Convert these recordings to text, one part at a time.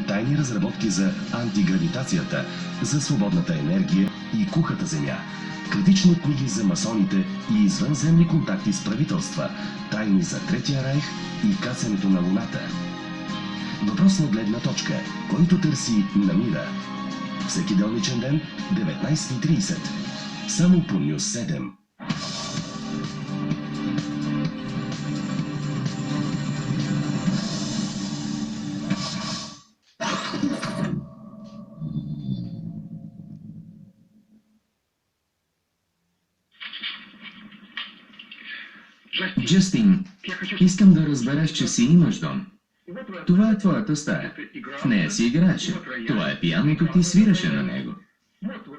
Тайни разработки за антигравитацията, за свободната енергия и кухата земя. Критични книги за масоните и извънземни контакти с правителства. Тайни за Третия райх и кацането на Луната. Въпросна гледна точка, който търси намира. Всеки делничен ден, 19:30. Само по Нюс 7. Джастин, искам да разбереш, че си имаш дом. Това е твоята стая. В нея си играеше. Това е пианото, ти свираше на него.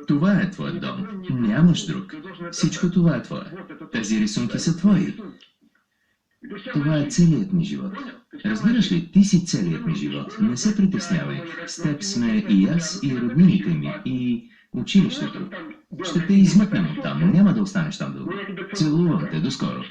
Това е твоят дом. Нямаш друг. Всичко това е твое. Тези рисунки са твои. Това е целият ми живот. Разбираш ли, ти си целият ми живот. Не се притеснявай. С теб сме и аз, и роднините ми, и училището. Ще те измъкнем оттам. Няма да останеш там дълго. Целувам те. До скоро.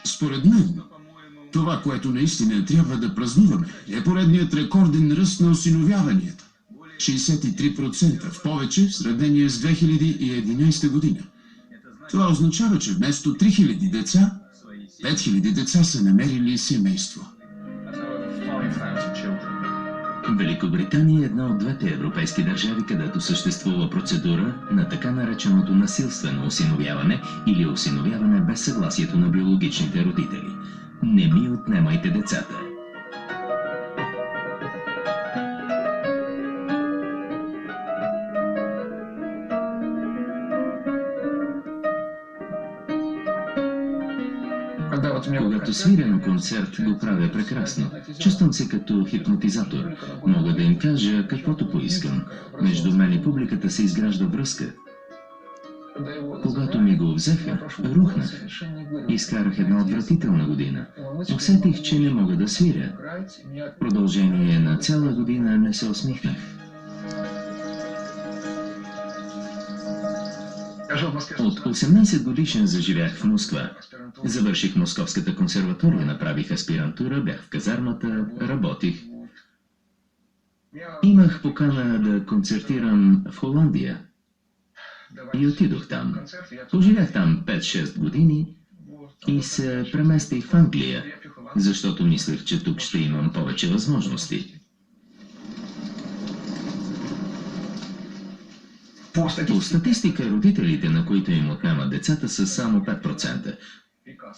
Според мен, това, което наистина трябва да празнуваме, е поредният рекорден ръст на осиновяванията. 63% в повече в сравнение с 2011 година. Това означава, че вместо 3000 деца, 5000 деца са намерили семейство. Великобритания е една от двете европейски държави, където съществува процедура на така нареченото насилствено осиновяване или осиновяване без съгласието на биологичните родители. Не ми отнемайте децата. Когато свиря на концерт, го правя прекрасно. Чувствам се като хипнотизатор. Мога да им кажа каквото поискам. Между мен и публиката се изгражда връзка. Когато ми го взеха, рухнах. Изкарах една отвратителна година. Усетих, че не мога да свиря. В продължение на цяла година не се усмихнах. От 18 годишен заживях в Москва. Завърших Московската консерватория, направих аспирантура, бях в казармата, работих. Имах покана да концертирам в Холандия. И отидох там. Поживях там 5-6 години и се преместих в Англия, защото мислех, че тук ще имам повече възможности. По статистика, родителите, на които им отнемат децата, са само 5%.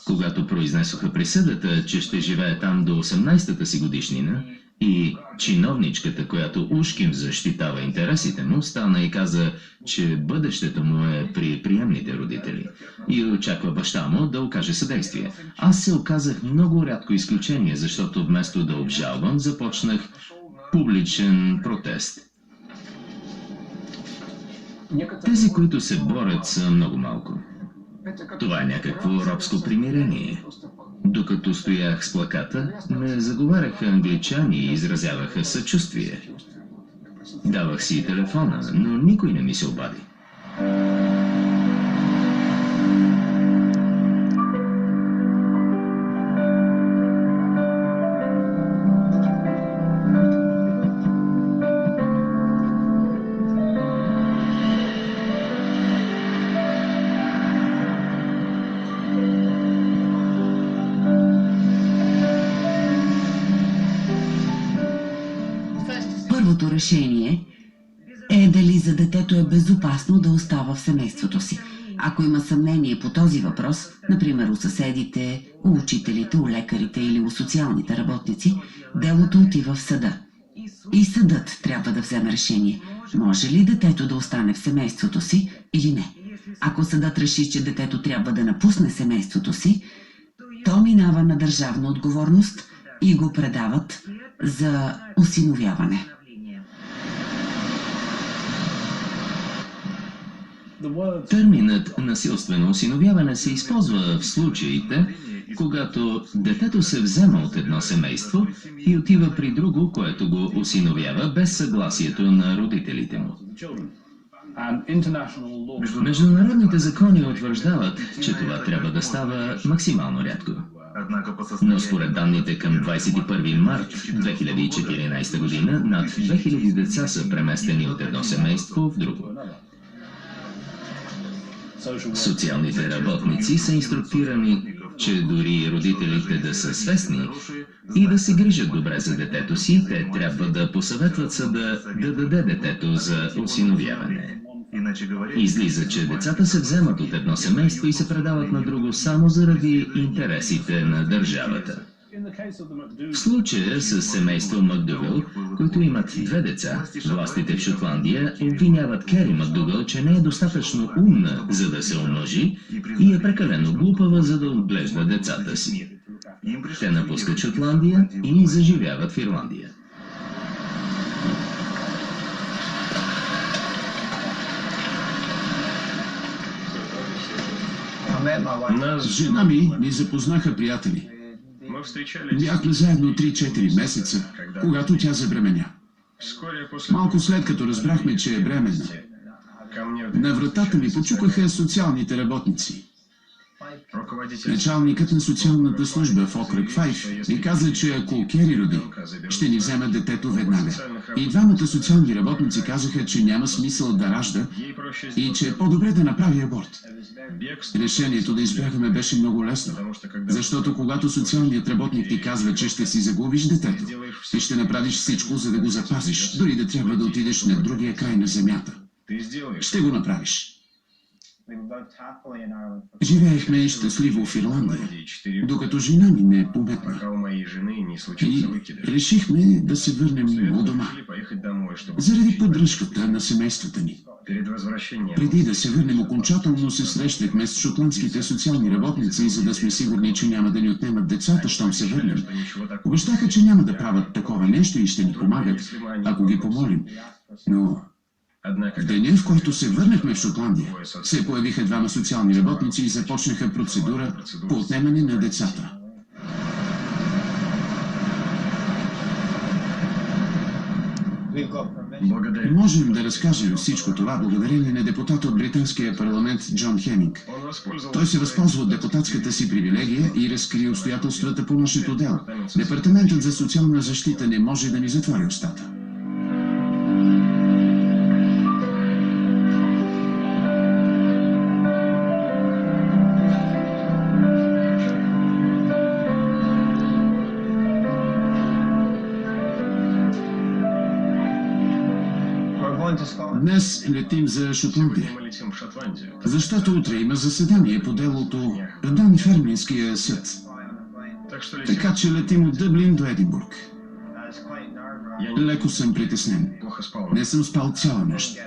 Когато произнесоха присъдата, че ще живее там до 18-та си годишнина, и чиновничката, която ушким защитава интересите му, стана и каза, че бъдещето му е при приемните родители и очаква баща му да окаже съдействие. Аз се оказах много рядко изключение, защото вместо да обжалвам, започнах публичен протест. Тези, които се борят, са много малко. Това е някакво робско примирение. Докато стоях с плаката, ме заговаряха англичани и изразяваха съчувствие. Давах си телефона, но никой не ми се обади. Първото решение е дали за детето е безопасно да остава в семейството си. Ако има съмнение по този въпрос, например у съседите, у учителите, у лекарите или у социалните работници, делото отива в съда. И съдът трябва да вземе решение. Може ли детето да остане в семейството си или не? Ако съдът реши, че детето трябва да напусне семейството си, то минава на държавна отговорност и го предават за осиновяване. Терминът насилствено осиновяване се използва в случаите, когато детето се взема от едно семейство и отива при друго, което го осиновява без съгласието на родителите му. Международните закони утвърждават, че това трябва да става максимално рядко. Но според данните към 21 март 2014 година, над 2000 деца са преместени от едно семейство в друго. Социалните работници са инструктирани, че дори родителите да са свестни и да се грижат добре за детето си, те трябва да посъветват съда да даде детето за осиновяване. Излиза, че децата се вземат от едно семейство и се предават на друго само заради интересите на държавата. В случая с семейство Макдугъл, които имат 2 деца, властите в Шотландия обвиняват Кери Макдугъл, че не е достатъчно умна, за да се омъжи и е прекалено глупава, за да отглежда децата си. Те напускат Шотландия и заживяват в Ирландия. С жена ми ни запознаха приятели. Бяхме заедно 3-4 месеца, когато тя забременя. Малко след като разбрахме, че е бременна, на вратата ми почукаха социалните работници. Началникът на социалната служба в окръг Файф ми каза, че ако Кери роди, ще ни вземат детето веднага. И двамата социални работници казаха, че няма смисъл да ражда и че е по-добре да направи аборт. Решението да избягаме беше много лесно, защото когато социалният работник ти казва, че ще си загубиш детето, ти ще направиш всичко, за да го запазиш, дори да трябва да отидеш на другия край на земята. Ще го направиш. Живеехме щастливо в Ирландия, докато жена ми не пометна. И решихме да се върнем у дома, заради поддръжката на семействата ни. Преди да се върнем окончателно, се срещахме с шотландските социални работници, за да сме сигурни, че няма да ни отнемат децата, щом се върнем. Обещаха, че няма да правят такова нещо и ще ни помагат, ако ги помолим. Но в деня, в който се върнахме в Шотландия, се появиха двама социални работници и започнаха процедура по отнемане на децата. Можем да разкажем всичко това благодарение на депутата от британския парламент Джон Хеминг. Той се възползва от депутатската си привилегия и разкри обстоятелствата по нашето дело. Департаментът за социална защита не може да ни затвори устата. Днес летим за Шотландия, защото утре има заседание по делото Дан Ферминския съд. Така че летим от Дъблин до Единбург. Леко съм притеснен. Не съм спал цяла нощ.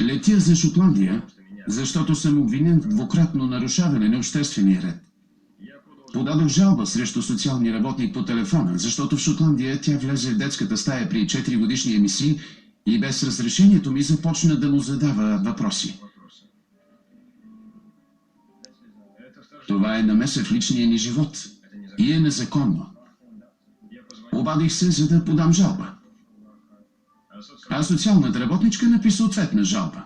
Летя за Шотландия, защото съм обвинен в двукратно нарушаване на обществения ред. Подадох жалба срещу социалния работник по телефона, защото в Шотландия тя влезе в детската стая при 4-годишния ми син и без разрешението ми започна да му задава въпроси. Това е намеса в личния ни живот и е незаконно. Обадих се, за да подам жалба. А социалната работничка написа ответна жалба.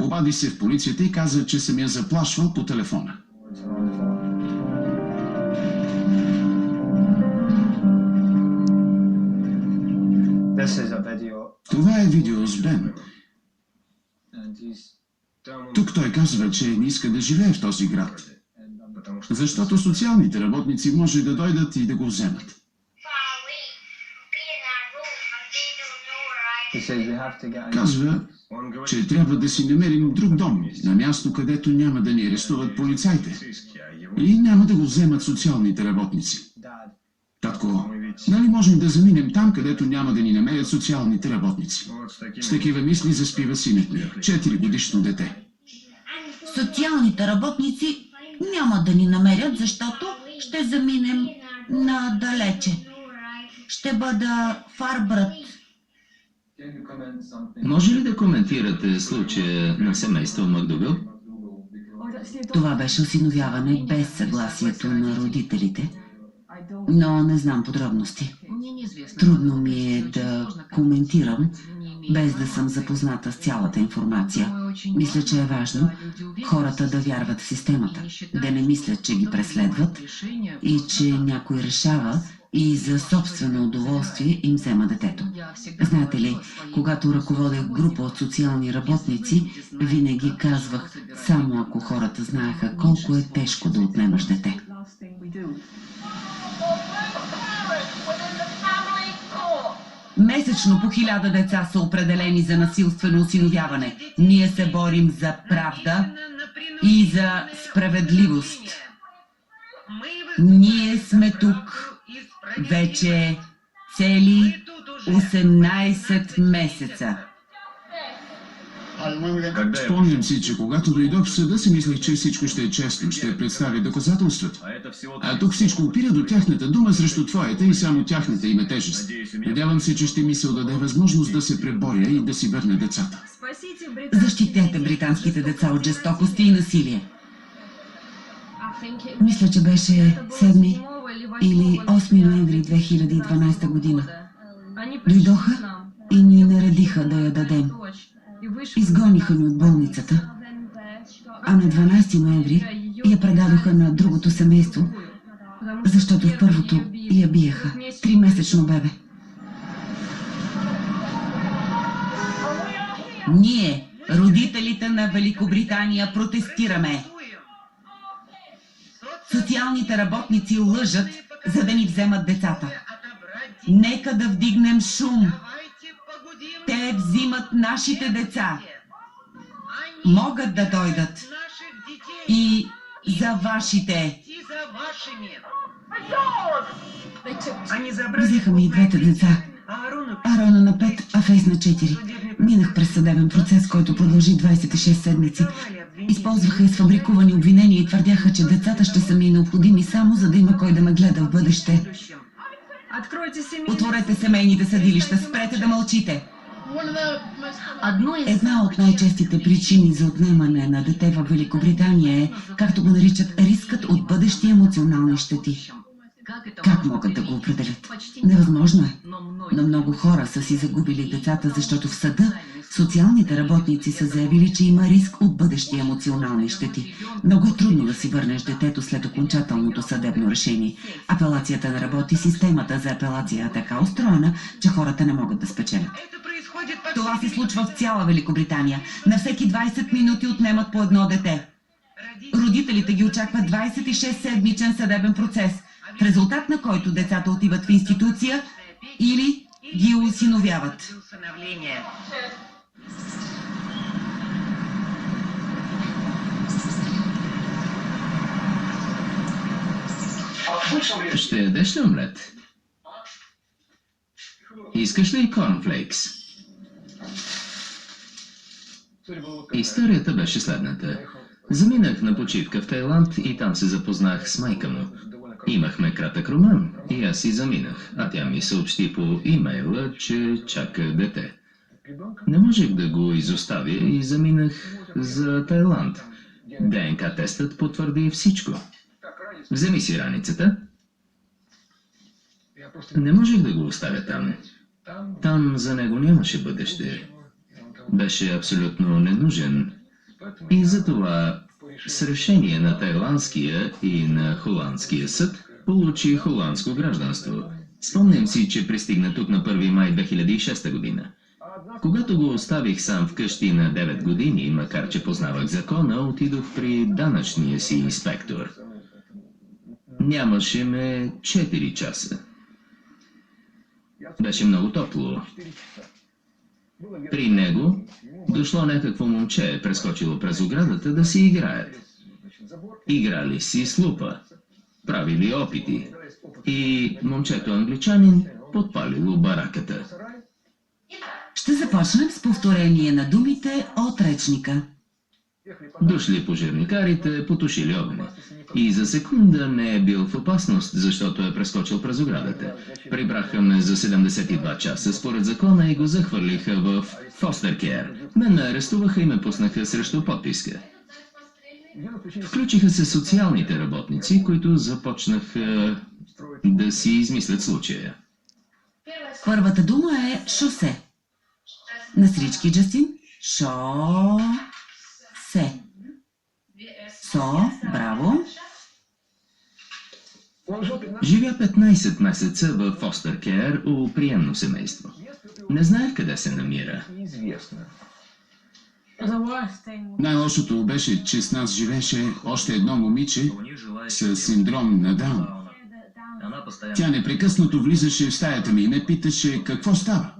Обади се в полицията и каза, че съм я заплашвал по телефона. Това е видео с Бен. Тук той казва, че не иска да живее в този град, защото социалните работници може да дойдат и да го вземат. Казва, че трябва да си намерим друг дом, на място, където няма да ни арестуват полицайите и няма да го вземат социалните работници. Татко, нали можем да заминем там, където няма да ни намерят социалните работници? С такива мисли заспива синът ми, 4-годишно дете. Социалните работници няма да ни намерят, защото ще заминем надалече. ще бъда фарбрат. Може ли да коментирате случая на семейство Макдугъл? Това беше осиновяване без съгласието на родителите, но не знам подробности. Трудно ми е да коментирам, без да съм запозната с цялата информация. Мисля, че е важно хората да вярват в системата, да не мислят, че ги преследват и че някой решава и за собствено удоволствие им взема детето. Знаете ли, когато ръководех група от социални работници, винаги казвах, само ако хората знаеха колко е тежко да отнемаш дете. Месечно по 1000 деца са определени за насилствено осиновяване. Ние се борим за правда и за справедливост. Ние сме тук вече цели 18 месеца. Спомням си, че когато дойдох в съда, си мислех, че всичко ще е честно, ще представя доказателствата. А тук всичко опира до тяхната дума срещу твоята и само тяхната има тежест. Надявам се, че ще ми се отдаде възможност да се преборя и да си върна децата. Защитете британските деца от жестокости и насилие. Мисля, че беше 7 или 8 ноември 2012 година. Дойдоха и ни наредиха да я дадем. Изгониха ни от болницата, а на 12 ноември я предадоха на другото семейство, защото в първото я биеха. 3-месечно бебе. Ние, родителите на Великобритания, протестираме. Социалните работници лъжат, за да ни вземат децата. Нека да вдигнем шум. Те взимат нашите деца. Могат да дойдат. И за вашите. Взеха ми и двете деца. Арона на 5, а Фейс на 4. Минах през съдебен процес, който продължи 26 седмици. Използваха изфабрикувани обвинения и твърдяха, че децата ще са ми необходими само за да има кой да ме гледа в бъдеще. Отворете семейните съдилища, спрете да мълчите. Една от най-честите причини за отнемане на дете в Великобритания е, както го наричат, рискът от бъдещи емоционални щети. Как могат да го определят? Невъзможно е. Но много хора са си загубили децата, защото в съда социалните работници са заявили, че има риск от бъдещи емоционални щети. Много е трудно да си върнеш детето след окончателното съдебно решение. Апелацията не работи, системата за апелация е така устроена, че хората не могат да спечелят. Това се случва в цяла Великобритания. На всеки 20 минути отнемат по едно дете. Родителите ги очаква 26-седмичен съдебен процес, в резултат на който децата отиват в институция или ги осиновяват. Ще ядеш ли омлет? Искаш ли корнфлейкс? Историята беше следната. Заминах на почивка в Тайланд и там се запознах с майка му. Имахме кратък роман и аз си заминах, а тя ми съобщи по имейла, че чака дете. Не можех да го изоставя и заминах за Тайланд. ДНК тестът потвърди всичко. Вземи си раницата. Не можех да го оставя там. Там за него нямаше бъдеще. Беше абсолютно ненужен. И затова с решение на тайландския и на холандския съд получи холандско гражданство. Спомням си, че пристигна тук на 1 май 2006 година. Когато го оставих сам вкъщи на 9 години, макар че познавах закона, отидох при данъчния си инспектор. Нямаше ме 4 часа. Беше много топло. При него дошло някакво момче, прескочило през оградата да си играят. Играли си с лупа, правили опити и момчето англичанин подпалило бараката. Ще започнем с повторение на думите от речника. Дошли пожарникарите, потушили огъня. И за секунда не е бил в опасност, защото е прескочил през оградата. Прибраха ме за 72 часа според закона и го захвърлиха в Foster Care. Мен ме арестуваха и ме пуснаха срещу подписка. Включиха се социалните работници, които започнаха да си измислят случая. Първата дума е шосе. На срички, Джастин. Шо-се. Со, браво. Живя 15 месеца в Foster Care у приемно семейство. Не знаех къде се намира. Най-лошото беше, че с нас живеше още едно момиче с синдром на Даун. Тя непрекъснато влизаше в стаята ми и ме питаше какво става.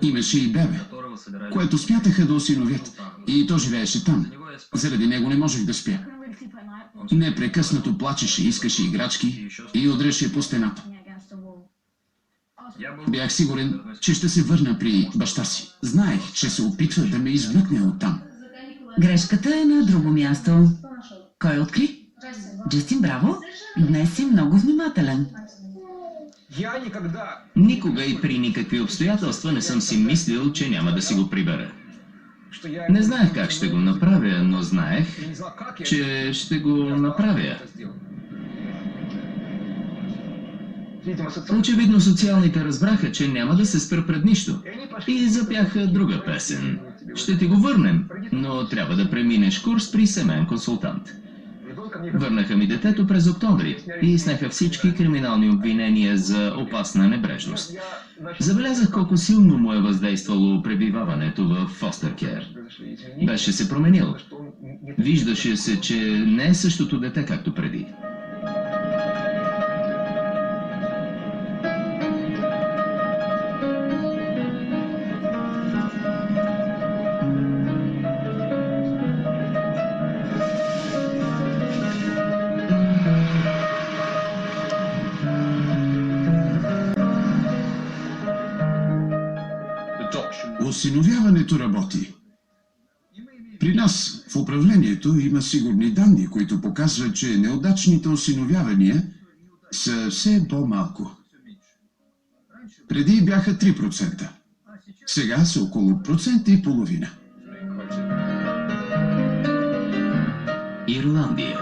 Имаше и бебе, което смятаха да осиновят. И то живееше там. Заради него не можех да спя. Непрекъснато плачеше, искаше играчки и удряше по стената. Бях сигурен, че ще се върна при баща си. Знаех, че се опитва да ме извлъкне оттам. Грешката е на друго място. Кой откри? Джастин, браво. Днес си много внимателен. Никога и при никакви обстоятелства не съм си мислил, че няма да си го прибера. Не знаех как ще го направя, но знаех, че ще го направя. Очевидно социалните разбраха, че няма да се спра пред нищо. И запяха друга песен. Ще ти го върнем, но трябва да преминеш курс при семейен консултант. Върнаха ми детето през октомври и снеха всички криминални обвинения за опасна небрежност. Забелязах колко силно му е въздействало пребиваването в Foster Care. Беше се променил. Виждаше се, че не е същото дете, както преди. Осиновяването работи. При нас в управлението има сигурни данни, които показват, че неудачните осиновявания са все по-малко. Преди бяха 3%. Сега са около 1,5%. Ирландия.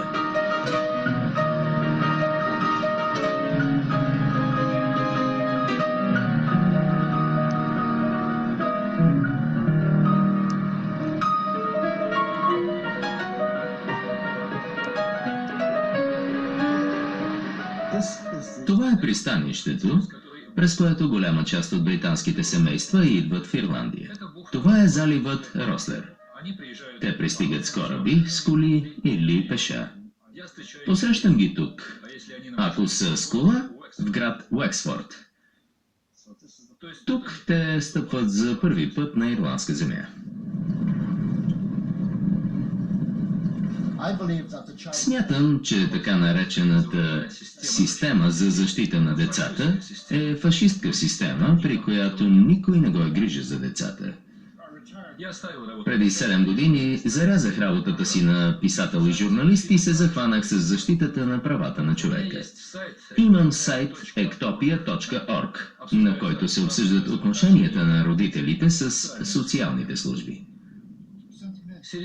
Това е пристанището, през което голяма част от британските семейства идват в Ирландия. Това е заливът Рослер. Те пристигат с кораби, с коли или пеша. Посрещам ги тук. Ако са с кола, в град Уексфорд. Тук те стъпват за първи път на ирландска земя. Смятам, че така наречената система за защита на децата е фашистка система, при която никой не го е грижа за децата. Преди 7 години зарязах работата си на писател и журналист и се захванах с защитата на правата на човека. Имам сайт ectopia.org, на който се обсъждат отношенията на родителите с социалните служби.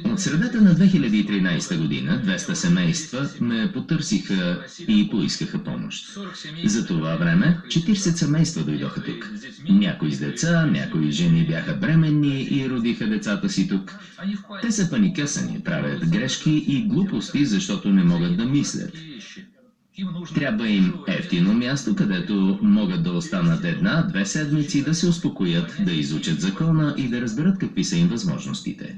От средата на 2013 година 200 семейства ме потърсиха и поискаха помощ. За това време 40 семейства дойдоха тук. Някои с деца, някои жени бяха бременни и родиха децата си тук. Те са паникъсани, правят грешки и глупости, защото не могат да мислят. Трябва им ефтино място, където могат да останат 1-2 седмици, да се успокоят, да изучат закона и да разберат какви са им възможностите.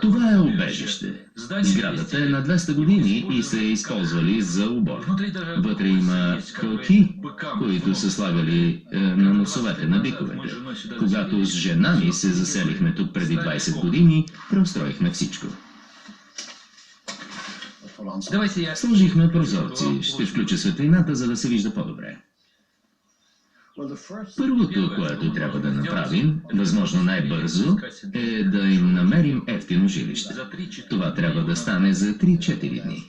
Това е убежище. Сградата е на 200 години и са използвали за убор. Вътре има кълки, които са слагали на носовете на биковете. Когато с жена ми се заселихме тук преди 20 години, преустроихме всичко. Сложихме прозорци. Ще включа светлината, за да се вижда по-добре. Първото, което трябва да направим, възможно най-бързо, е да им намерим ефтино жилище. Това трябва да стане за 3-4 дни.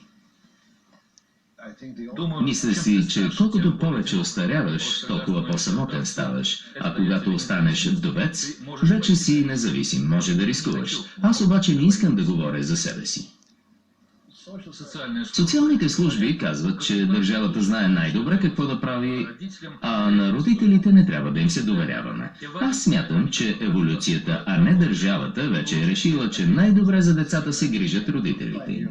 Мисля си, че колкото повече остаряваш, толкова по-самотен ставаш, а когато останеш вдовец, вече си независим, може да рискуваш. Аз обаче не искам да говоря за себе си. Социалните служби казват, че държавата знае най-добре какво да прави, а на родителите не трябва да им се доверяваме. Аз смятам, че еволюцията, а не държавата, вече е решила, че най-добре за децата се грижат родителите им.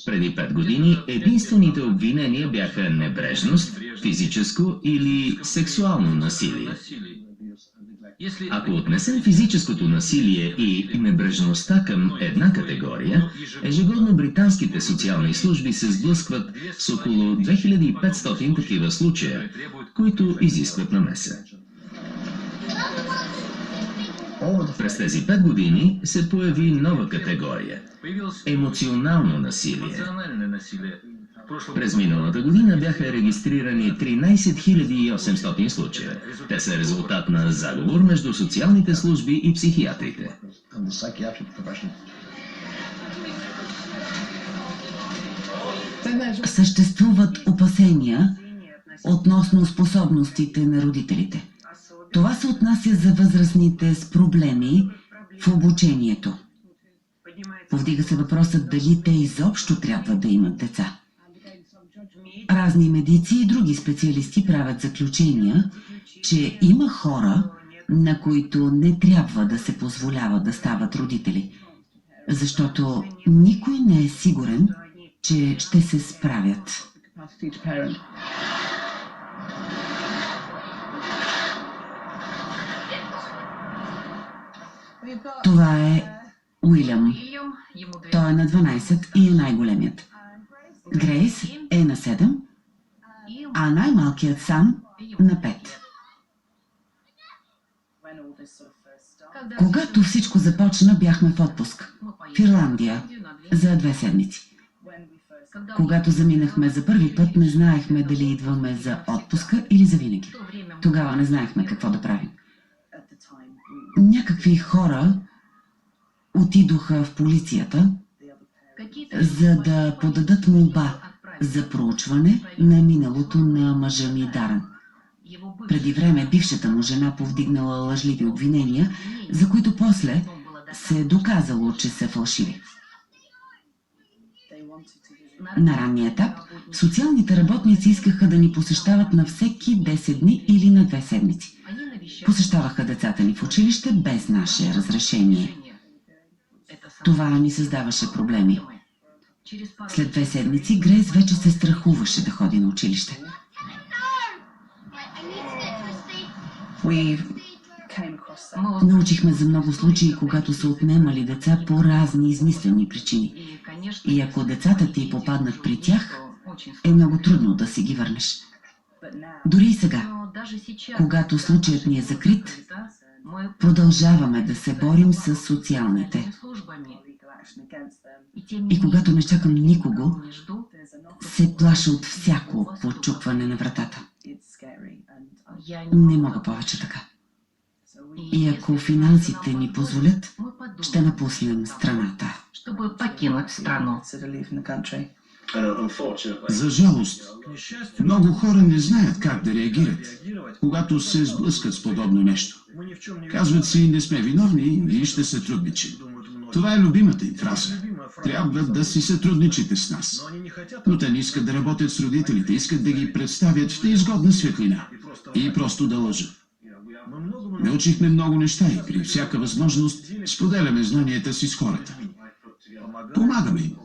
Преди 5 години единствените обвинения бяха небрежност, физическо или сексуално насилие. Ако отнесем физическото насилие и небрежността към една категория, ежегодно британските социални служби се сблъскват с около 2500 такива случая, които изискват намеса. През тези 5 години се появи нова категория – емоционално насилие. През миналата година бяха регистрирани 13 800 случая. Те са резултат на заговор между социалните служби и психиатрите. Съществуват опасения относно способностите на родителите. Това се отнася за възрастните с проблеми в обучението. Повдига се въпросът дали те изобщо трябва да имат деца. Разни медици и други специалисти правят заключения, че има хора, на които не трябва да се позволява да стават родители, защото никой не е сигурен, че ще се справят. Това е Уилям. Той е на 12 и е най-големият. Грейс е на 7, а най-малкият Сам на 5. Когато всичко започна, бяхме в отпуск в Ирландия за 2 седмици. Когато заминахме за първи път, не знаехме дали идваме за отпуска или за винаги. Тогава не знаехме какво да правим. Някакви хора отидоха в полицията, за да подадат молба за проучване на миналото на мъжа ми Дарън. Преди време бившата му жена повдигнала лъжливи обвинения, за които после се е доказало, че са фалшиви. На ранния етап социалните работници искаха да ни посещават на всеки 10 дни или на 2 седмици. Посещаваха децата ни в училище без наше разрешение. Това ни създаваше проблеми. След 2 седмици Грейс вече се страхуваше да ходи на училище. Научихме за много случаи, когато са отнемали деца по разни измислени причини. И ако децата ти попаднат при тях, е много трудно да си ги върнеш. Дори и сега, когато случаят ни е закрит, продължаваме да се борим с социалните. И когато не чакам никого, се плаша от всяко почупване на вратата. Не мога повече така. И ако финансите ни позволят, ще напуснем страната. За жалост, много хора не знаят как да реагират, когато се сблъскат с подобно нещо. Казват си, не сме виновни и ще сътрудничим. Това е любимата им фраза. Трябва да си сътрудничите с нас. Но те не искат да работят с родителите, искат да ги представят в неизгодна светлина и просто да лъжат. Научихме много неща и при всяка възможност споделяме знанията си с хората. Помагаме им.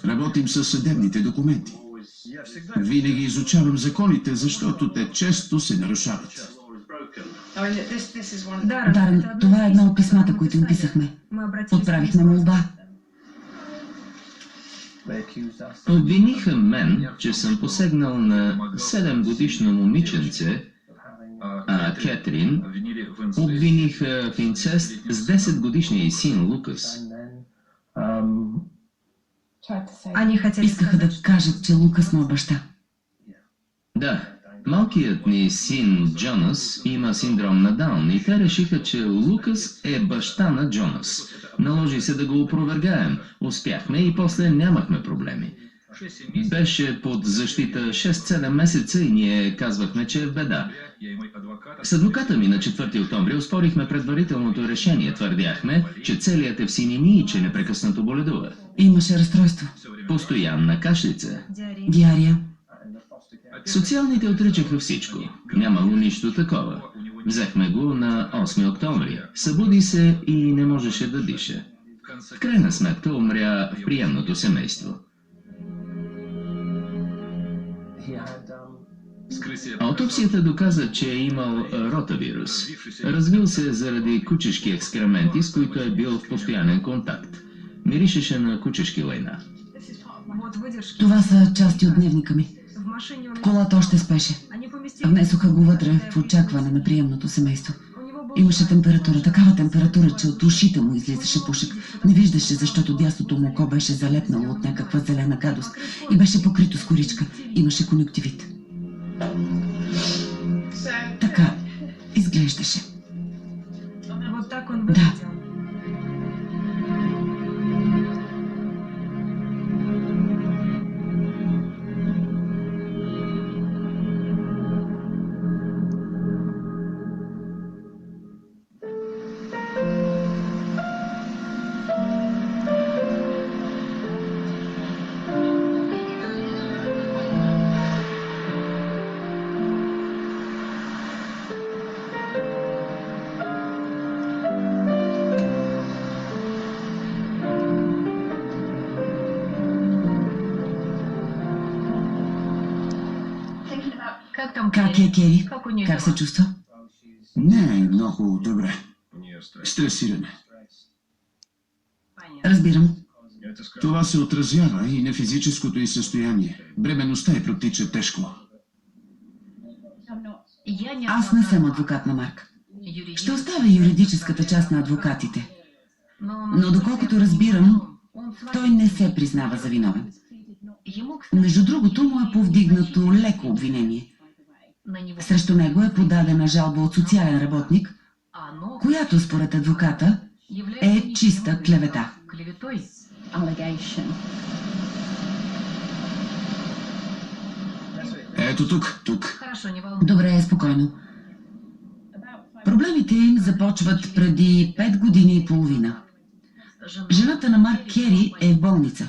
Работим със съдебните документи. Винаги изучавам законите, защото те често се нарушават. Дарън, това е едно от писмата, които им писахме. Отправихме молба. Обвиниха мен, че съм посегнал на 7-годишно момиченце, а Кетрин обвиниха в инцест с 10-годишния й син Лукас. Искаха да кажат, че Лукас му е баща. Да, Малкият ни син Джонас има синдром на Даун и те решиха, че Лукас е баща на Джонас. Наложи се да го опровергаем. Успяхме и после нямахме проблеми. Беше под защита 6-7 месеца и ние казвахме, че е в беда. С адвоката ми на 4 октомври успорихме предварителното решение. Твърдяхме, че целият е в синини и че непрекъснато боледува. Имаше разстройство. Постоянна кашлица. Диария. Социалните отричаха всичко. Нямало нищо такова. Взехме го на 8 октомври. Събуди се и не можеше да диша. В крайна сметка умря в приемното семейство. Аутопсията доказа, че е имал ротавирус. Развил се заради кучешки екскременти, с които е бил в постоянен контакт. Миришеше на кучешки лайна. Това са части от дневника ми. В колата още спеше. Внесоха го вътре в очакване на приемното семейство. Имаше температура, такава температура, че от ушите му излизаше пушек. Не виждаше, защото дясното му око беше залепнало от някаква зелена гадост и беше покрито с коричка. Имаше конюктивит. Така изглеждаше. Да. Как е, Кери? Как се чувства? Не е много добре. Стресиране. Разбирам. Това се отразява и на физическото й състояние. Бременността й протича тежко. Аз не съм адвокат на Марк. Ще оставя юридическата част на адвокатите. Но доколкото разбирам, той не се признава за виновен. Между другото му е повдигнато леко обвинение. Срещу него е подадена жалба от социален работник, която според адвоката е чиста клевета. Ето тук. Добре, спокойно. Проблемите им започват преди 5 години и половина. Жената на Марк Кери е в болница.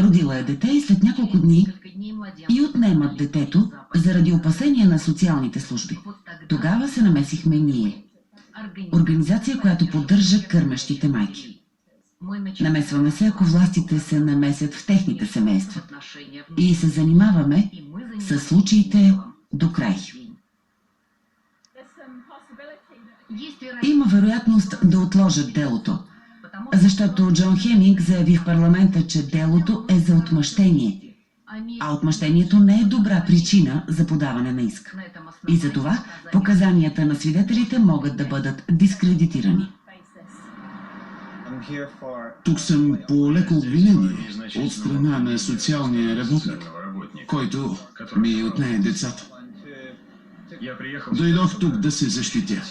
Родила е дете и след няколко дни и отнемат детето заради опасения на социалните служби. Тогава се намесихме ние. Организация, която поддържа кърмещите майки. Намесваме се, ако властите се намесят в техните семейства. И се занимаваме с случаите до край. Има вероятност да отложат делото, защото Джон Хеминг заяви в парламента, че делото е за отмъщение, а отмъщението не е добра причина за подаване на иск. И затова показанията на свидетелите могат да бъдат дискредитирани. Тук съм по леко обвинение от страна на социалния работник, който ми отне децата. Дойдох тук да се защитя.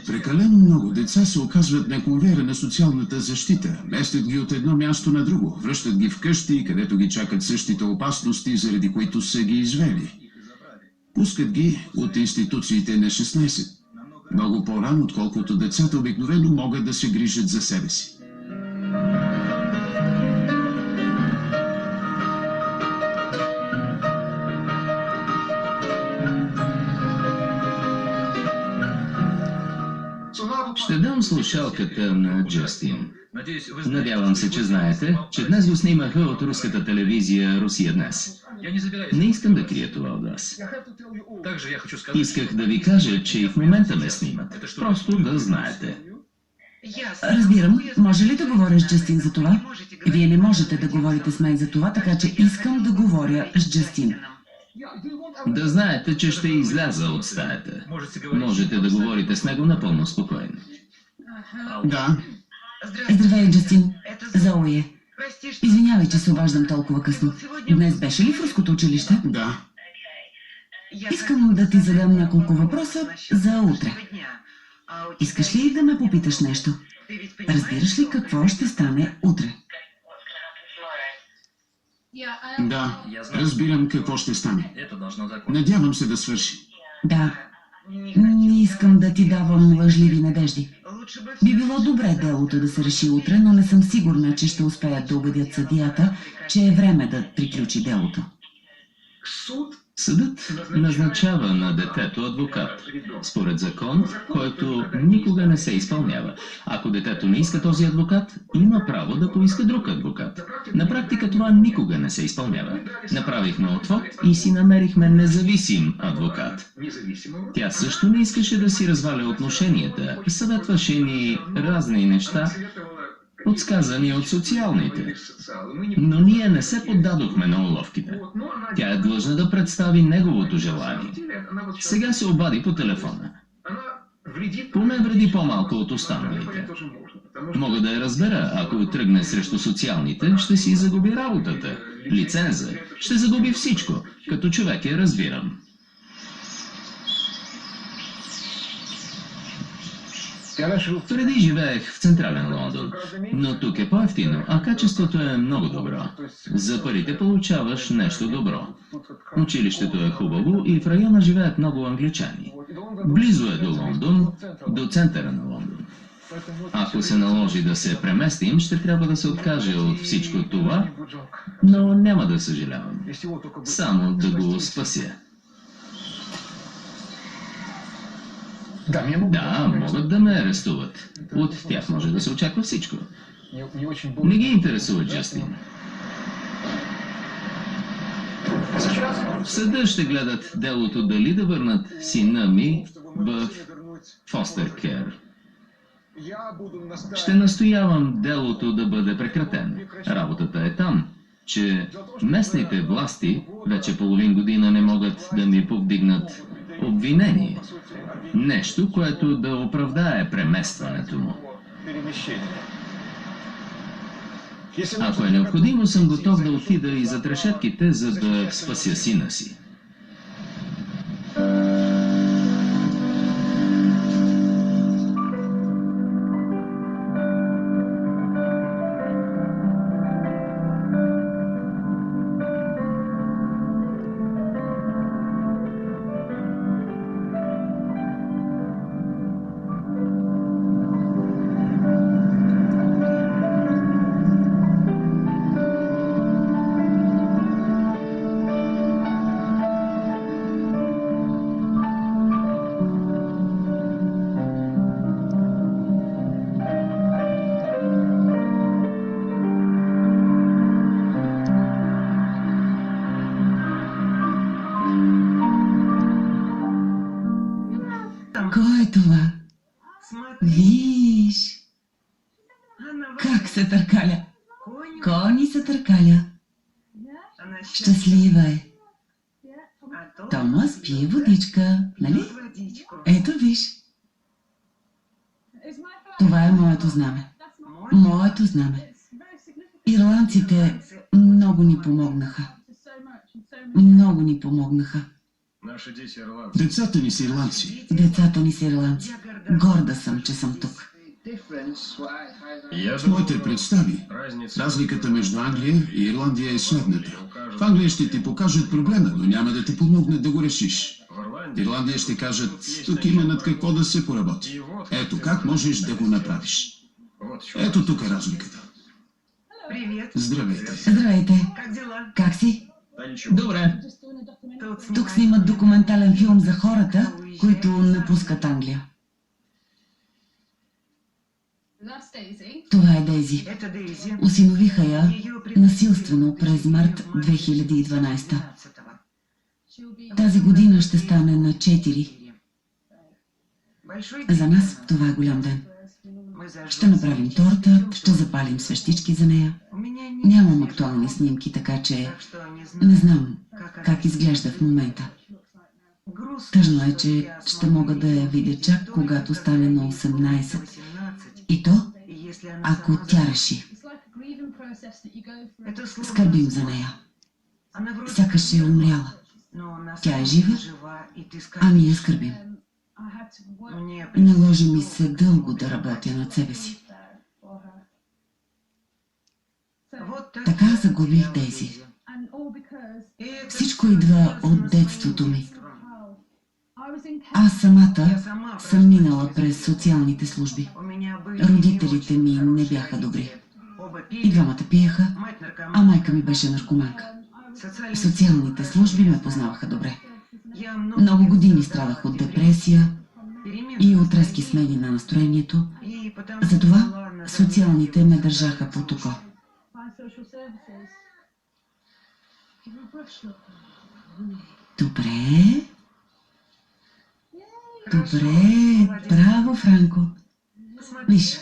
Прекалено много деца се оказват неконвера на социалната защита. Местят ги от едно място на друго. Връщат ги вкъщи, където ги чакат същите опасности, заради които са ги извели. Пускат ги от институциите на 16. Много по-рано, отколкото децата обикновено могат да се грижат за себе си. Ще Ще дам слушалката на Джастин. Надявам се, че знаете, че днес го снимаха от руската телевизия Русия днес. Не искам да крия това от вас. Исках да ви кажа, че и в момента ме снимат. Просто да знаете. Разбирам. Може ли да говоря с Джастин за това? Вие не можете да говорите с мен за това, така че искам да говоря с Джастин. Да знаете, че ще изляза от стаята. Можете да говорите с него напълно спокойно. Да, Здравей, Джастин. Зои е. Извинявай, че се обаждам толкова късно. Днес беше ли в руското училище? да. Искам да ти задам няколко въпроса за утре. Искаш ли да ме попиташ нещо? Разбираш ли какво ще стане утре? Да, разбирам какво ще стане. Надявам се да свърши. Да. Не искам да ти давам лъжливи надежди. Би било добре делото да се реши утре, но не съм сигурна, че ще успеят да убедят съдията, че е време да приключи делото. Съдът назначава на детето адвокат, според закон, който никога не се изпълнява. Ако детето не иска този адвокат, има право да поиска друг адвокат. На практика това никога не се изпълнява. Направихме отвод и си намерихме независим адвокат. Тя също не искаше да си разваля отношенията, съветваше ни разни неща, подсказани от социалните. Но ние не се поддадохме на уловките. Тя е длъжна да представи неговото желание. Сега се обади по телефона. Поне вреди по-малко от останалите. Мога да я разбера, ако тръгне срещу социалните, ще си загуби работата, лиценза, ще загуби всичко. Като човек я разбирам. Преди живеех в централен Лондон, но тук е по-евтино, а качеството е много добро. За парите получаваш нещо добро. Училището е хубаво и в района живеят много англичани. Близо е до Лондон, до центъра на Лондон. Ако се наложи да се преместим, ще трябва да се откаже от всичко това, но няма да съжалявам. Само да го спася. Да, могат да ме арестуват. От тях може да се очаква всичко. Не ги интересува Джастин. В съда ще гледат делото дали да върнат сина ми в фостер кер. Ще настоявам делото да бъде прекратено. Работата е там, че местните власти вече половин година не могат да ми повдигнат обвинение. Нещо, което да оправдае преместването му. Ако е необходимо, съм готов да отида и зад решетките, за да спася сина си. Кой е това? Виж! Как се търкаля? Кони се търкаля. Щастлива е. Томас пие водичка, нали? Ето виж. Това е моето знаме. Моето знаме. Ирландците много ни помогнаха. Много ни помогнаха. Децата ни са ирландци. Децата ни са ирландци. Горда съм, че съм тук. В моите представи, разликата между Англия и Ирландия е следната. В Англия ще ти покажат проблема, но няма да ти помогнат да го решиш. В Ирландия ще кажат, тук има над какво да се поработи. Ето как можеш да го направиш. Ето тук е разликата. Здравейте. Здравейте. Как си? Добре. Тук снимат документален филм за хората, които напускат Англия. Това е Дейзи. Осиновиха я насилствено през март 2012. Тази година ще стане на 4. За нас това е голям ден. Ще направим торта, ще запалим свещички за нея. Нямам актуални снимки, така че не знам как изглежда в момента. Тъжно е, че ще мога да я видя чак когато стане на 18. И то, ако тя реши. Скърбим за нея. Сякаш е умряла. Тя е жива, а ние скърбим. Наложи ми се дълго да работя над себе си. Така загубих Дейзи. Всичко идва от детството ми. Аз самата съм минала през социалните служби. Родителите ми не бяха добри. И двамата пиеха, а майка ми беше наркоманка. Социалните служби ме познаваха добре. Много години страдах от депресия и от резки смени на настроението. Затова социалните ме държаха под око. Добре. Добре. Браво, Франко. Виж.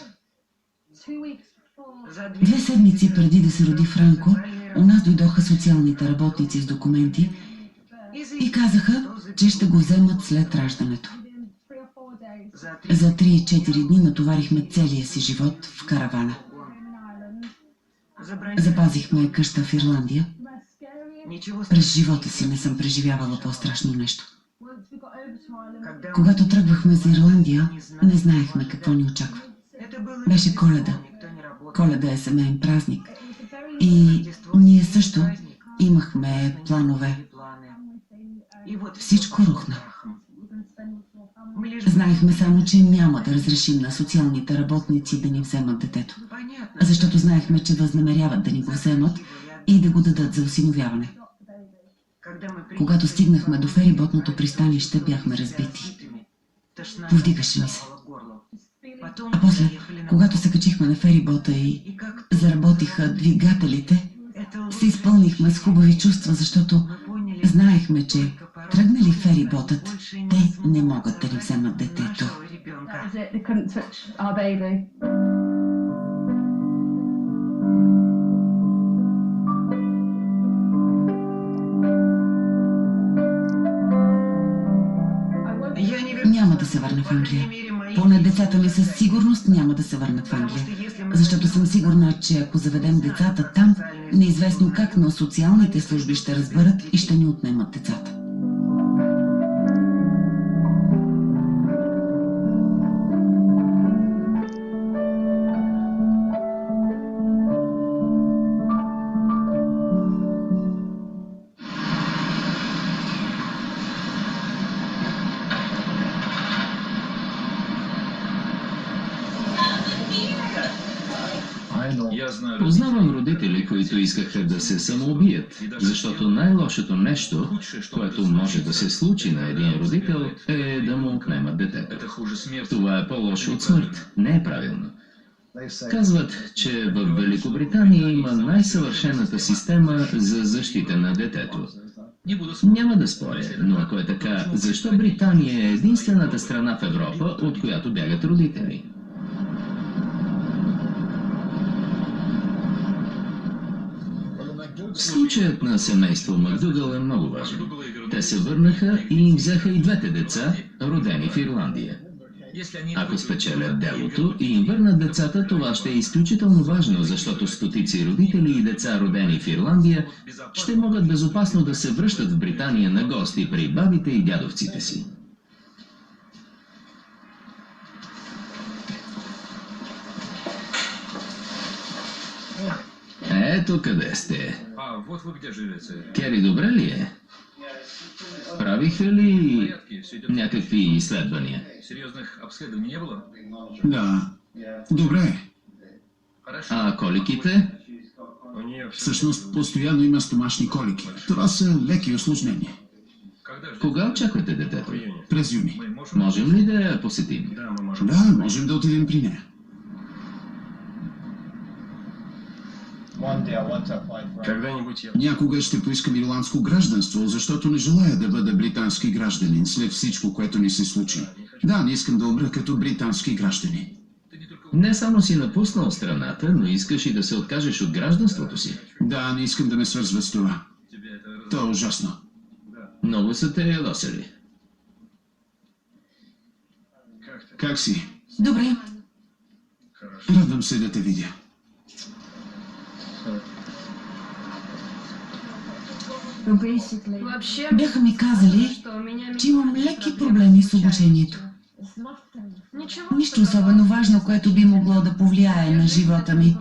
2 седмици преди да се роди Франко, у нас дойдоха социалните работници с документи и казаха, че ще го вземат след раждането. За 3-4 дни натоварихме целия си живот в каравана. Запазихме къща в Ирландия. През живота си не съм преживявала по-страшно нещо. Когато тръгвахме за Ирландия, не знаехме какво ни очаква. Беше Коледа. Коледа е семейен празник. И ние също имахме планове. Всичко рухна. Знаехме само, че няма да разрешим на социалните работници да ни вземат детето. Защото знаехме, че възнамеряват да ни го вземат и да го дадат за осиновяване. Когато стигнахме до фериботното пристанище, бяхме разбити. Повдигаше ми се. А после, когато се качихме на ферибота и заработиха двигателите, се изпълнихме с хубави чувства, защото знаехме, че тръгнали фериботът, те не могат да ни вземат детето. Няма да се върна в Англия. Поне децата ми със сигурност няма да се върнат в Англия. Защото съм сигурна, че ако заведем децата там, неизвестно как, но социалните служби ще разберат и ще ни отнемат децата. Познавам родители, които искаха да се самоубият, защото най-лошото нещо, което може да се случи на един родител, е да му отнемат детето. Това е по-лошо от смърт. Не е правилно. Казват, че в Великобритания има най-съвършената система за защита на детето. Няма да споря, но ако е така, защо Британия е единствената страна в Европа, от която бягат родители? Случаят на семейство Макдугал е много важен. Те се върнаха и им взеха и двете деца, родени в Ирландия. Ако спечелят делото и им върнат децата, това ще е изключително важно, защото стотици родители и деца, родени в Ирландия, ще могат безопасно да се връщат в Британия на гости при бабите и дядовците си. Ето къде сте. Кери, добре ли е? Правиха ли някакви изследвания? Да, добре. А коликите? Всъщност, постоянно има стомашни колики. Това са леки усложнения. Кога очаквате детето? През юни. Можем ли да я посетим? Да, можем да отидем при нея. Когда-нибудь я... Някога ще поискам ирландско гражданство, защото не желая да бъда британски гражданин след всичко, което ни се случи. Да, не искам да умра като британски гражданин. Не само си напуснал страната, но искаш и да се откажеш от гражданството си. Да, не искам да ме свързва с това. То е ужасно. Много са те ядосали. Как си? Добре. Радвам се да те видя. Бяха ми казали, че имам леки проблеми с обучението. Нищо особено важно, което би могло да повлияе на живота ми.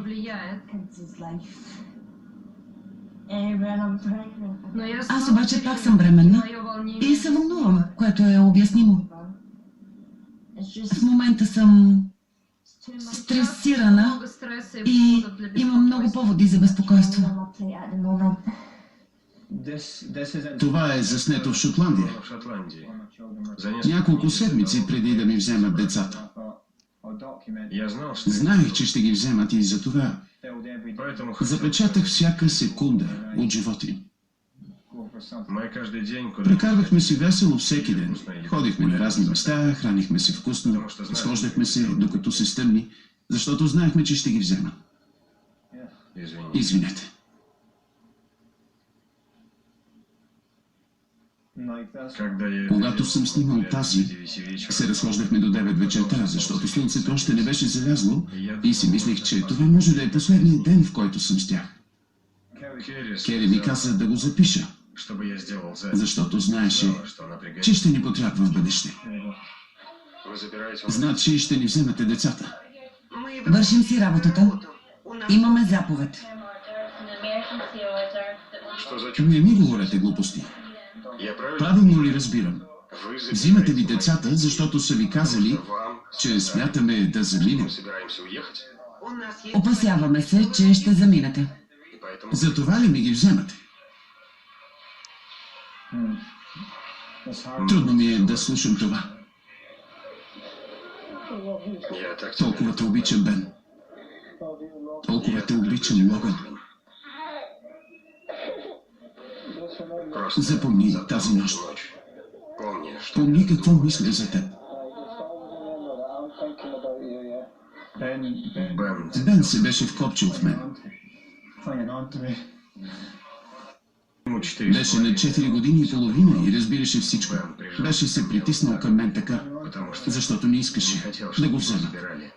Аз обаче пак съм бременна и се вълнувам, което е обяснимо. В момента съм стресирана и имам много поводи за безпокойство. Това е заснето в Шотландия. В Шотландии. Няколко седмици преди да ми вземат децата. Я знал, что... Знаех, че ще ги вземат и за това Поэтому хотел... запечатах всяка секунда от живота им. Мы каждый день куда... Прекарвахме си весело всеки ден. Ходихме на разни места, хранихме се вкусно, схождахме се, докато се стъмни, защото знаехме, че ще ги вземат. Извини. Извинете. Когда я... Когато съм снимал тази, се разхождахме до 9 вечерта, защото слънцето още не беше залязло и си мислех, че това може да е последният ден, в който съм с тях. Кери ми каза да го запиша, Чтобы я сделал за... защото знаеше, Что она пригодится. че ще ни потрябва в бъдеще. Вы забираете... Значи ще ни вземете децата. Вършим си работата. Имаме заповед. Что за чудо? Не ми говорете глупости. Я правильно... Правилно ли разбирам? Вы Взимате ви забираете децата, защото са ви казали, вам... че смятаме да заминем. Мы собираемся уехать, Опасяваме се, че ще заминете. и поэтому... За това ли ми ги вземате? Трудно ми е да слушам това. Я так тебя... Толкова те обичам, Бен. Толкова те обичам, Логан. Просто... Запомни тази нощ. Помни, что... Помни какво мисля за теб. Бен... Бен се беше вкопчил в мен. Ему 4 Беше на 4 години и половина и разбираше всичко. Беше се притиснал към мен така, потому что... защото не искаше Не хотел, да чтобы го его взема. забирали.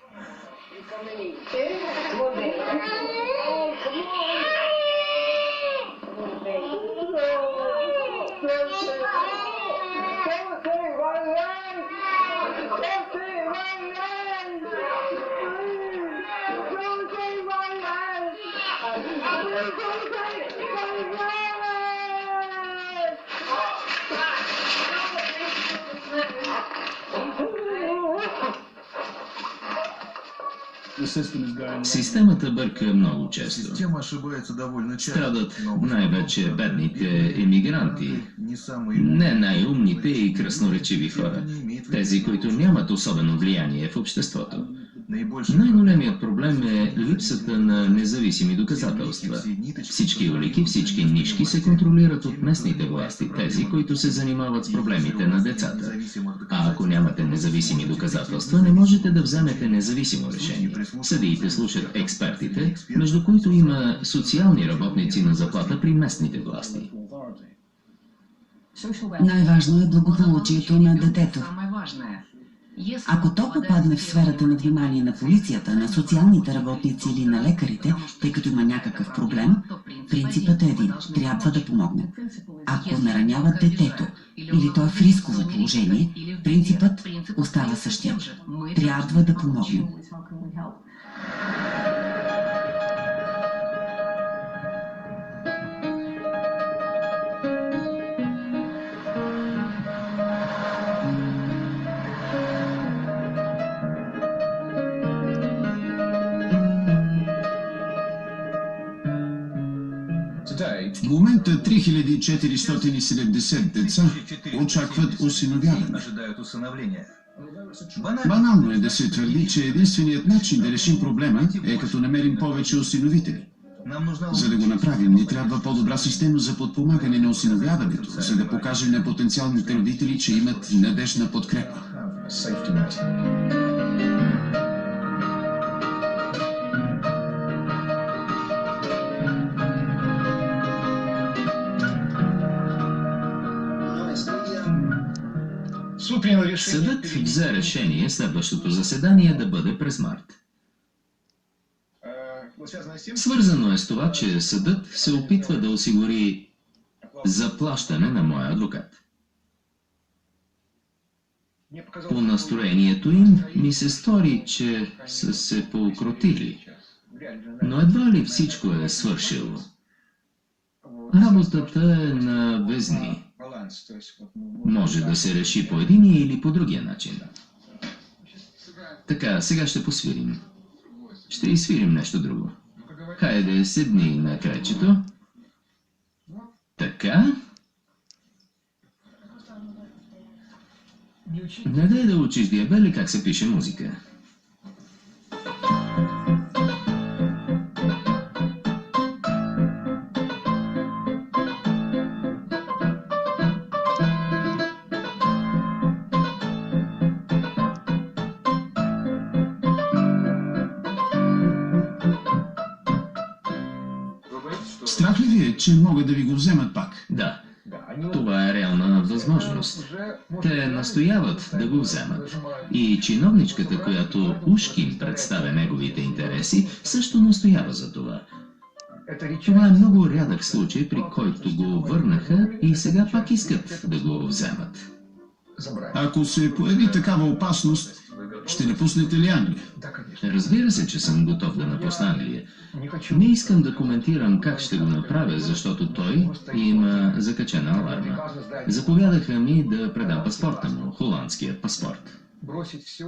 Системата бърка много често. Система ошибается довольно часто. Страдат но най-вече бедните емигранти, не самые не най-умните и красноречиви хора, тези, които нямат особено влияние в обществото. наибольший Най-големият проблем е липсата на независими доказателства. Всички улики, всички нишки се контролират от местните власти, тези, които се занимават с проблемите на децата. А ако нямате независими доказателства, не можете да вземете независимо решение. Съдиите слушат експертите, между които има социални работници на заплата при местните власти. Най-важно е благополучието на детето. Ако то попадне в сферата на внимание на полицията, на социалните работници или на лекарите, тъй като има някакъв проблем, принципът е един – трябва да помогне. Ако нараняват детето или то е в рисково положение, принципът остава същия. Трябва да помогнем. В момента 3470 деца очакват осиновяване. ожидают усыновления. Банално е да се твърди, че единственият начин да решим проблема е като намерим повече осиновители. Нам нужна За да го направим, ни трябва по-добра система за подпомагане на осиновяването, за да покажем на потенциалните родители, че имат надежна подкрепа. Съдът взе решение следващото заседание да бъде през март. Свързано е с това, че съдът се опитва да осигури заплащане на моя адвокат. По настроението им ми се стори, че са се поукротили. Но едва ли всичко е свършило. Работата е на везни. Може да се реши по един или по другия начин. Така, сега ще посвирим. Ще изсвирим нещо друго. Хайде, седни на крайчето. Така. Не дай да учиш диабели как се пише музика. Страх ли ви е, че могат да ви го вземат пак? Да, това е реална възможност. Те настояват да го вземат. И чиновничката, която ушки им представя неговите интереси, също настоява за това. Това е много рядък случай, при който го върнаха и сега пак искат да го вземат. Ако се появи такава опасност, ще напуснете ли Англия? Разбира се, че съм готов да напусна Англия. Не искам да коментирам как ще го направя, защото той има закачена аларма. Заповядаха ми да предам паспорта му, холандския паспорт.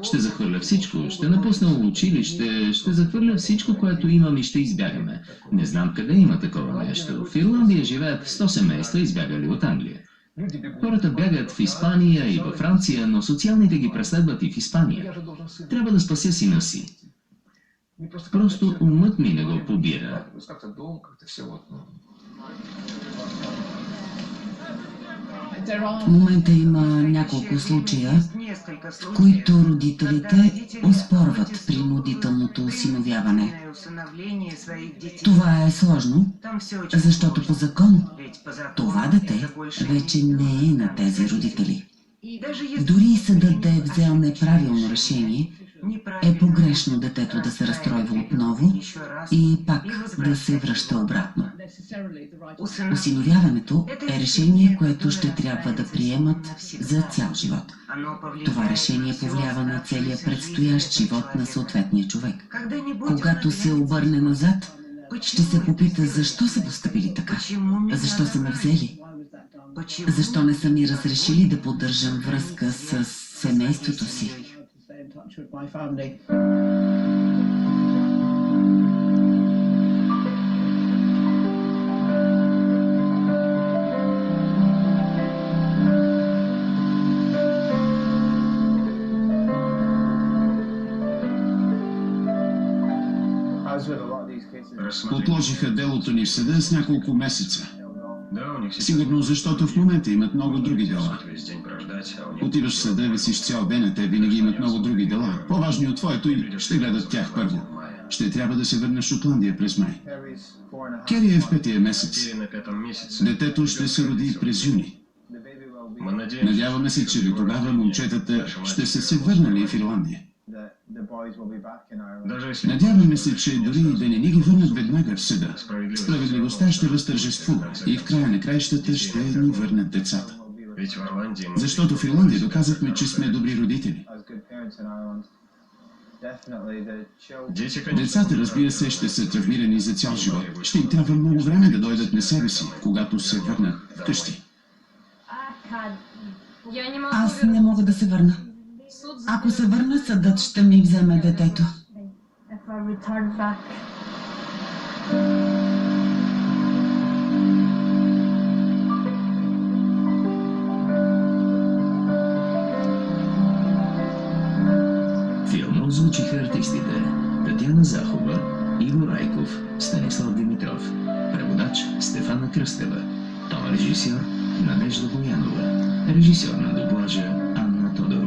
Ще захвърля всичко, ще напусна училище, ще захвърля всичко, което имам и ще избягаме. Не знам къде има такова нещо. В Ирландия живеят 100 семейства, избягали от Англия. Хората бягат в Испания и във Франция, но социалните ги преследват и в Испания. Трябва да спася сина си. Просто умът ми не го побира. В момента има няколко случая, в които родителите оспорват принудителното осиновяване. Това е сложно, защото по закон това дете вече не е на тези родители. Дори и съдът да е взел неправилно решение, е погрешно детето да се разстройва отново и пак да се връща обратно. Осиновяването е решение, което ще трябва да приемат за цял живот. Това решение повлиява на целия предстоящ живот на съответния човек. Когато се обърне назад, ще се попита защо са постъпили така, защо са ме взели, защо не са ми разрешили да поддържам връзка с семейството си. Отложиха делото ни в съда с няколко месеца. Сигурно защото в момента имат много други дела. Отиваш в съда, висиш цял ден, а те винаги имат много други дела. По-важни от твоето и ще гледат тях първо. Ще трябва да се върне в Шотландия през май. Кери е в 5-тия месец. Детето ще се роди през юни. Надяваме се, че до тогава момчетата ще са се върнали в Ирландия. Надяваме се, че дори и да не ни ги върнат веднага в съда, справедливостта ще възтържествува и в края на краищата ще ни върнат децата. Защото в Ирландия доказахме, че сме добри родители. Децата, разбира се, ще са травмирани за цял живот. Ще им трябва много време да дойдат на себе си, когато се върнат вкъщи. Аз не мога да се върна. Ако се върна, съдът ще ми вземе детето. Филма озвучиха артистите Татьяна Захова, Иво Райков, Станислав Димитров. Преводач Стефана Кръстева. Тон режисьор Надежда Боянова. Режисьор на дублажа Анна Тодорова.